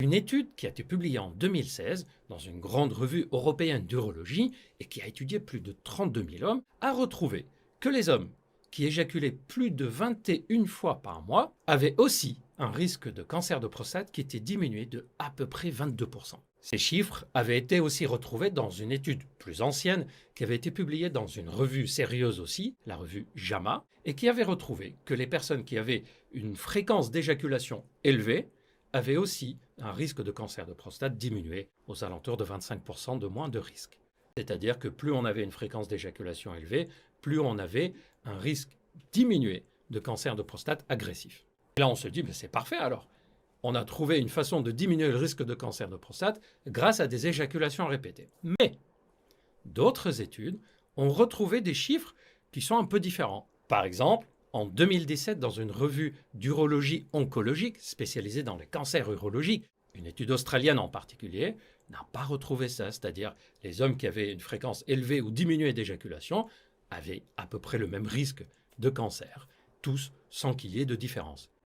Une étude qui a été publiée en 2016 dans une grande revue européenne d'urologie et qui a étudié plus de 32 000 hommes a retrouvé que les hommes qui éjaculaient plus de 21 fois par mois avaient aussi un risque de cancer de prostate qui était diminué de à peu près 22%. Ces chiffres avaient été aussi retrouvés dans une étude plus ancienne qui avait été publiée dans une revue sérieuse aussi, la revue JAMA, et qui avait retrouvé que les personnes qui avaient une fréquence d'éjaculation élevée avaient aussi un risque de cancer de prostate diminué aux alentours de 25% de moins de risque. C'est-à-dire que plus on avait une fréquence d'éjaculation élevée, plus on avait un risque diminué de cancer de prostate agressif. Et là, on se dit, mais c'est parfait alors. On a trouvé une façon de diminuer le risque de cancer de prostate grâce à des éjaculations répétées. Mais d'autres études ont retrouvé des chiffres qui sont un peu différents. Par exemple, en 2017, dans une revue d'urologie oncologique spécialisée dans les cancers urologiques, une étude australienne en particulier n'a pas retrouvé ça, c'est-à-dire les hommes qui avaient une fréquence élevée ou diminuée d'éjaculation avaient à peu près le même risque de cancer, tous sans qu'il y ait de différence.